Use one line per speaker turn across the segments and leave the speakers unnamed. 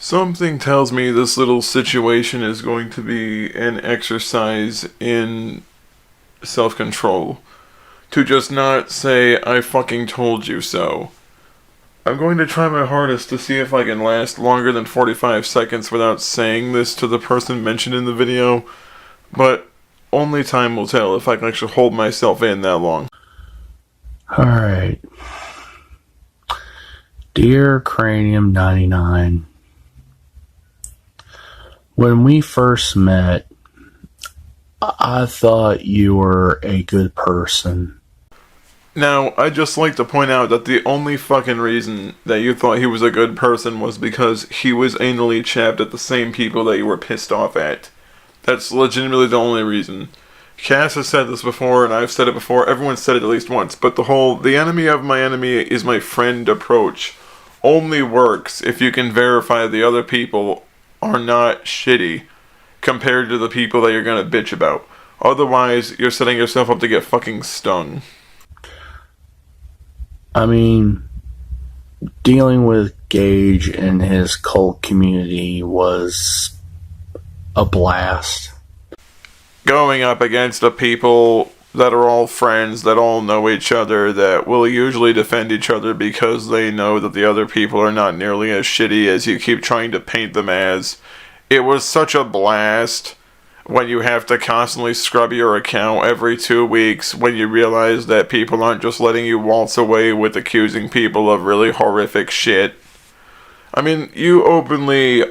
Something tells me this little situation is going to be an exercise in self-control. To just not say, I fucking told you so. I'm going to try my hardest to see if I can last longer than 45 seconds without saying this to the person mentioned in the video, but only time will tell if I can actually hold myself in that long.
Alright. Dear Cranium 99, when we first met, I thought you were a good person.
Now, I'd just like to point out that the only fucking reason that you thought he was a good person was because he was anally chapped at the same people that you were pissed off at. That's legitimately the only reason. Cass has said this before, and I've said it before, everyone's said it at least once, but the enemy of my enemy is my friend approach only works if you can verify the other people are not shitty compared to the people that you're gonna bitch about. Otherwise, you're setting yourself up to get fucking stung.
I mean, dealing with Gage and his cult community was a blast.
Going up against the people that are all friends, that all know each other, that will usually defend each other because they know that the other people are not nearly as shitty as you keep trying to paint them as. It was such a blast when you have to constantly scrub your account every 2 weeks, when you realize that people aren't just letting you waltz away with accusing people of really horrific shit. I mean, you openly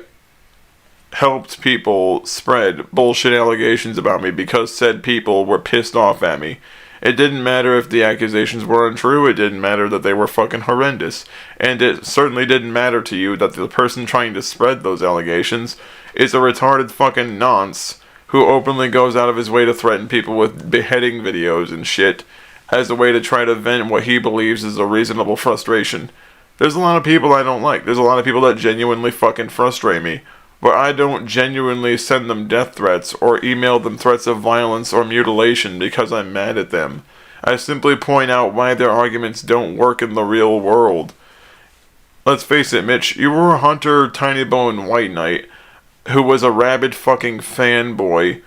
helped people spread bullshit allegations about me because said people were pissed off at me. It didn't matter if the accusations were untrue, it didn't matter that they were fucking horrendous, and it certainly didn't matter to you that the person trying to spread those allegations is a retarded fucking nonce who openly goes out of his way to threaten people with beheading videos and shit as a way to try to vent what he believes is a reasonable frustration. There's a lot of people I don't like. There's a lot of people that genuinely fucking frustrate me. But I don't genuinely send them death threats or email them threats of violence or mutilation because I'm mad at them. I simply point out why their arguments don't work in the real world. Let's face it, Mitch, you were a Hunter Tinybone White Knight who was a rabid fucking fanboy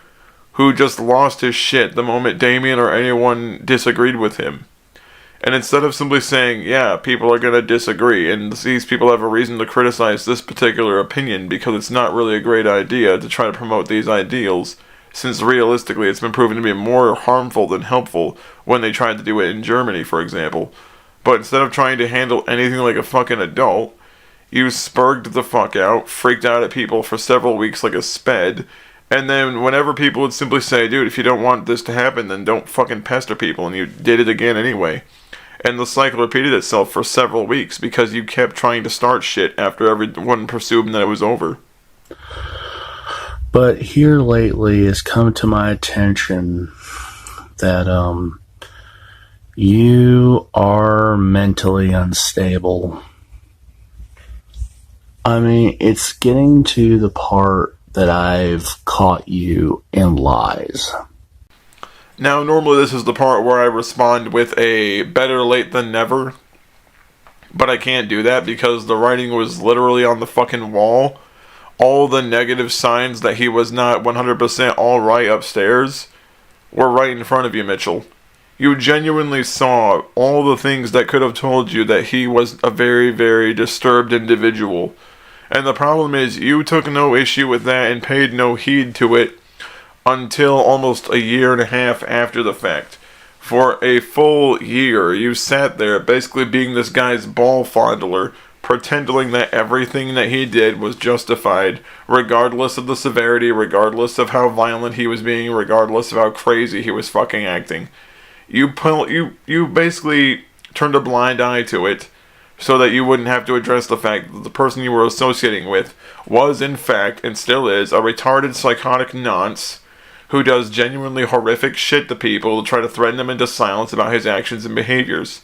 who just lost his shit the moment Damien or anyone disagreed with him. And instead of simply saying, yeah, people are going to disagree, and these people have a reason to criticize this particular opinion because it's not really a great idea to try to promote these ideals, since realistically it's been proven to be more harmful than helpful when they tried to do it in Germany, for example. But instead of trying to handle anything like a fucking adult, you spurged the fuck out, freaked out at people for several weeks like a sped, and then whenever people would simply say, dude, if you don't want this to happen, then don't fucking pester people, and you did it again anyway. And the cycle repeated itself for several weeks because you kept trying to start shit after everyone presumed that it was over.
But here lately it's come to my attention that you are mentally unstable. I mean, it's getting to the part that I've caught you in lies.
Now, normally this is the part where I respond with a better late than never, but I can't do that because the writing was literally on the fucking wall. All the negative signs that he was not 100% alright upstairs were right in front of you, Mitchell. You genuinely saw all the things that could have told you that he was a very, very disturbed individual. And the problem is, you took no issue with that and paid no heed to it until almost a year and a half after the fact. For a full year, you sat there basically being this guy's ball fondler, pretending that everything that he did was justified, regardless of the severity, regardless of how violent he was being, regardless of how crazy he was fucking acting. You basically turned a blind eye to it, so that you wouldn't have to address the fact that the person you were associating with was, in fact, and still is, a retarded psychotic nonce who does genuinely horrific shit to people to try to threaten them into silence about his actions and behaviors.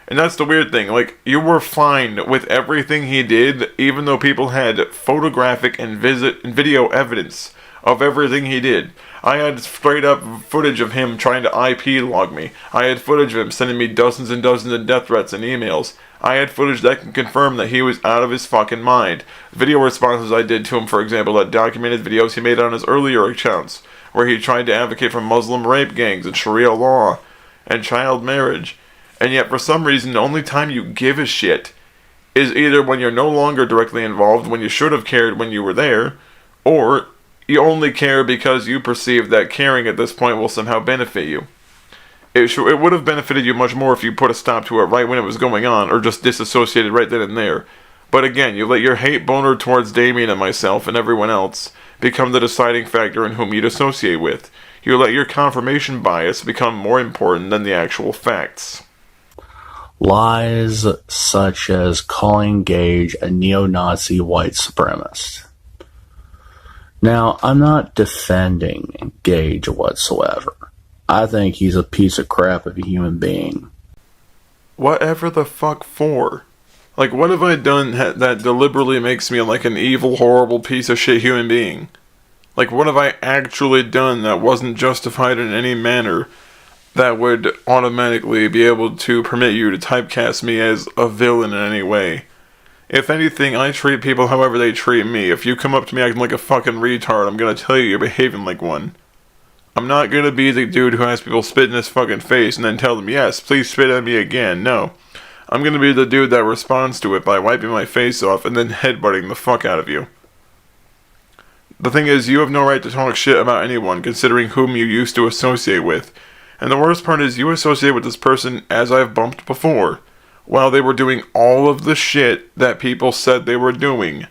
And that's the weird thing, like, you were fine with everything he did, even though people had photographic and video evidence of everything he did. I had straight up footage of him trying to IP log me. I had footage of him sending me dozens and dozens of death threats and emails. I had footage that can confirm that he was out of his fucking mind. Video responses I did to him, for example, that documented videos he made on his earlier accounts, where he tried to advocate for Muslim rape gangs and Sharia law and child marriage. And yet, for some reason, the only time you give a shit is either when you're no longer directly involved, when you should have cared when you were there, or you only care because you perceive that caring at this point will somehow benefit you. It would have benefited you much more if you put a stop to it right when it was going on, or just disassociated right then and there. But again, you let your hate boner towards Damien and myself and everyone else become the deciding factor in whom you'd associate with. You let your confirmation bias become more important than the actual facts.
Lies such as calling Gage a neo-Nazi white supremacist. Now, I'm not defending Gage whatsoever. I think he's a piece of crap of a human being.
Whatever the fuck for? Like, what have I done that deliberately makes me like an evil, horrible piece of shit human being? Like, what have I actually done that wasn't justified in any manner that would automatically be able to permit you to typecast me as a villain in any way? If anything, I treat people however they treat me. If you come up to me acting like a fucking retard, I'm gonna tell you you're behaving like one. I'm not gonna be the dude who has people spit in his fucking face and then tell them, yes, please spit at me again. No. I'm gonna be the dude that responds to it by wiping my face off and then headbutting the fuck out of you. The thing is, you have no right to talk shit about anyone, considering whom you used to associate with. And the worst part is, you associate with this person, as I've bumped before, while they were doing all of the shit that people said they were doing.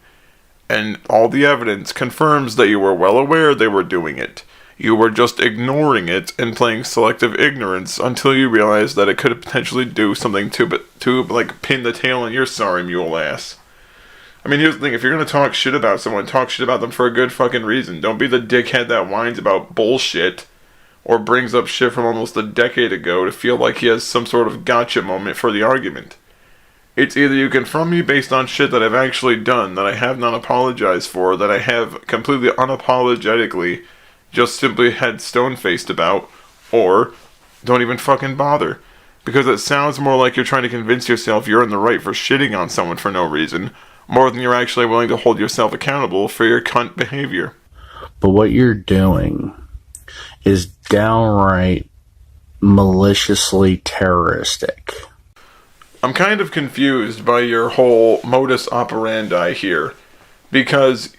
And all the evidence confirms that you were well aware they were doing it. You were just ignoring it and playing selective ignorance until you realized that it could potentially do something to like pin the tail on your sorry mule ass. I mean, here's the thing, if you're gonna talk shit about someone, talk shit about them for a good fucking reason. Don't be the dickhead that whines about bullshit or brings up shit from almost a decade ago to feel like he has some sort of gotcha moment for the argument. It's either you confront me based on shit that I've actually done, that I have not apologized for, that I have completely unapologetically just simply had stone-faced about, or don't even fucking bother. Because it sounds more like you're trying to convince yourself you're in the right for shitting on someone for no reason, more than you're actually willing to hold yourself accountable for your cunt behavior.
But what you're doing is downright maliciously terroristic.
I'm kind of confused by your whole modus operandi here, because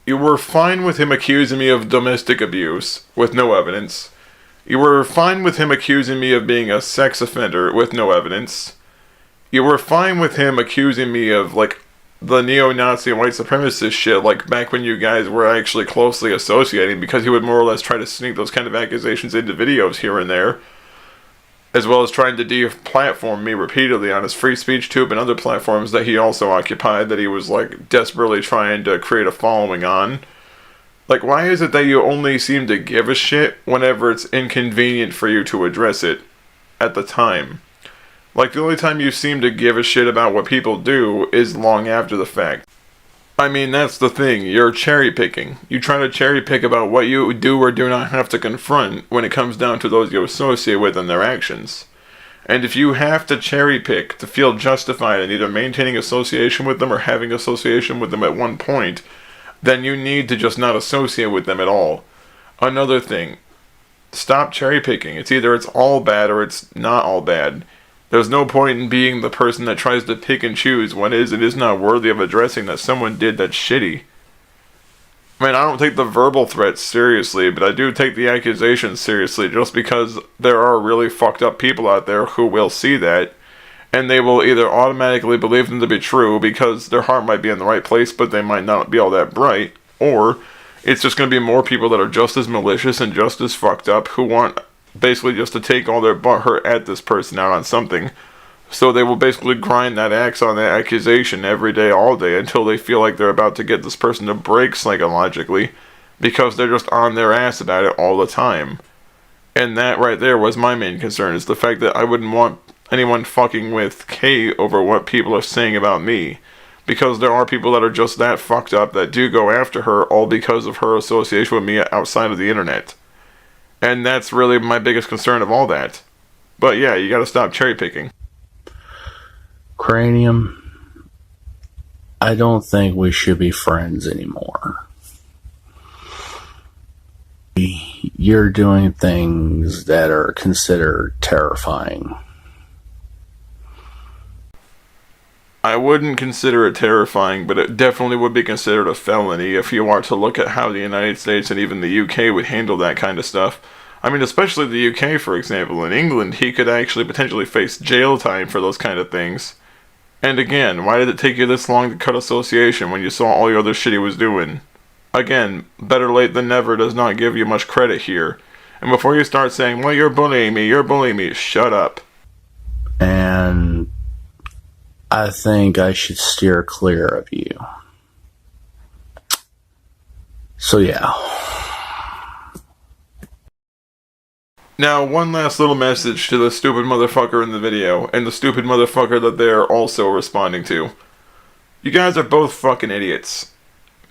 you were fine with him accusing me of domestic abuse with no evidence. You were fine with him accusing me of being a sex offender with no evidence. You were fine with him accusing me of, like, the neo-Nazi and white supremacist shit, like, back when you guys were actually closely associating, because he would more or less try to sneak those kind of accusations into videos here and there, as well as trying to de-platform me repeatedly on his free speech tube and other platforms that he also occupied, that he was, like, desperately trying to create a following on. Like, why is it that you only seem to give a shit whenever it's inconvenient for you to address it at the time? Like, the only time you seem to give a shit about what people do is long after the fact. I mean, that's the thing. You're cherry picking. You try to cherry pick about what you do or do not have to confront when it comes down to those you associate with and their actions. And if you have to cherry pick to feel justified in either maintaining association with them or having association with them at one point, then you need to just not associate with them at all. Another thing, stop cherry picking. It's either it's all bad or it's not all bad. There's no point in being the person that tries to pick and choose what is and is not worthy of addressing that someone did that's shitty. I mean, I don't take the verbal threats seriously, but I do take the accusations seriously, just because there are really fucked up people out there who will see that, and they will either automatically believe them to be true because their heart might be in the right place, but they might not be all that bright, or it's just going to be more people that are just as malicious and just as fucked up who want basically just to take all their butt hurt at this person out on something. So they will basically grind that axe on that accusation every day, all day, until they feel like they're about to get this person to break psychologically, because they're just on their ass about it all the time. And that right there was my main concern, is the fact that I wouldn't want anyone fucking with Kate over what people are saying about me. because there are people that are just that fucked up that do go after her all because of her association with me outside of the internet. And that's really my biggest concern of all that. But yeah, you gotta stop cherry picking.
Cranium, I don't think we should be friends anymore. You're doing things that are considered terrifying.
I wouldn't consider it terrifying, but it definitely would be considered a felony if you are to look at how the United States and even the UK would handle that kind of stuff. I mean, especially the UK, for example. In England, he could actually potentially face jail time for those kind of things. And again, why did it take you this long to cut association when you saw all the other shit he was doing? Again, better late than never does not give you much credit here. And before you start saying, well, you're bullying me, shut up.
And I think I should steer clear of you. So yeah.
Now, one last little message to the stupid motherfucker in the video, and the stupid motherfucker that they're also responding to. You guys are both fucking idiots.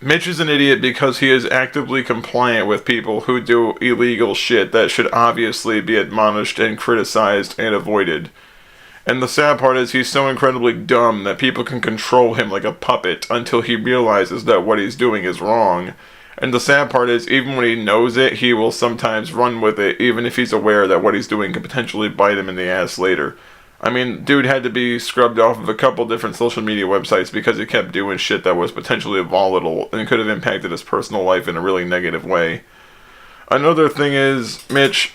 Mitch is an idiot because he is actively compliant with people who do illegal shit that should obviously be admonished and criticized and avoided. And the sad part is he's so incredibly dumb that people can control him like a puppet until he realizes that what he's doing is wrong. And the sad part is, even when he knows it, he will sometimes run with it, even if he's aware that what he's doing could potentially bite him in the ass later. I mean, dude had to be scrubbed off of a couple different social media websites because he kept doing shit that was potentially volatile and could have impacted his personal life in a really negative way. Another thing is, Mitch,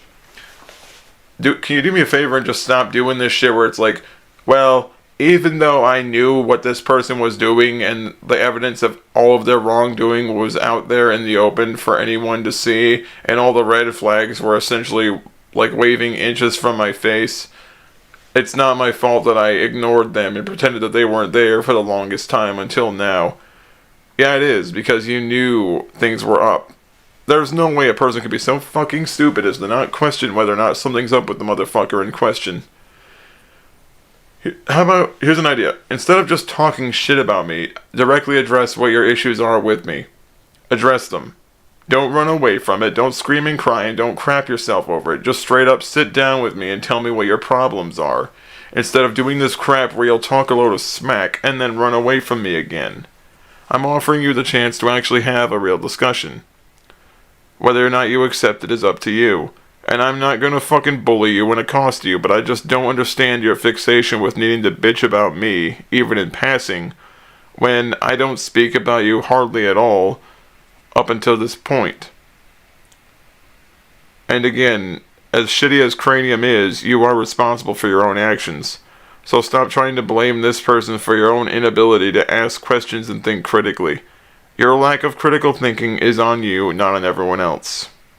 can you do me a favor and just stop doing this shit where it's like, well, even though I knew what this person was doing and the evidence of all of their wrongdoing was out there in the open for anyone to see, and all the red flags were essentially like waving inches from my face, it's not my fault that I ignored them and pretended that they weren't there for the longest time until now. Yeah, it is, because you knew things were up. There's no way a person could be so fucking stupid as to not question whether or not something's up with the motherfucker in question. Here's an idea. Instead of just talking shit about me, directly address what your issues are with me. Address them. Don't run away from it, don't scream and cry, and don't crap yourself over it. Just straight up sit down with me and tell me what your problems are. Instead of doing this crap where you'll talk a load of smack and then run away from me again. I'm offering you the chance to actually have a real discussion. Whether or not you accept it is up to you. And I'm not gonna fucking bully you and accost you, but I just don't understand your fixation with needing to bitch about me, even in passing, when I don't speak about you hardly at all up until this point. And again, as shitty as Cranium is, you are responsible for your own actions. So stop trying to blame this person for your own inability to ask questions and think critically. Your lack of critical thinking is on you, not on everyone else.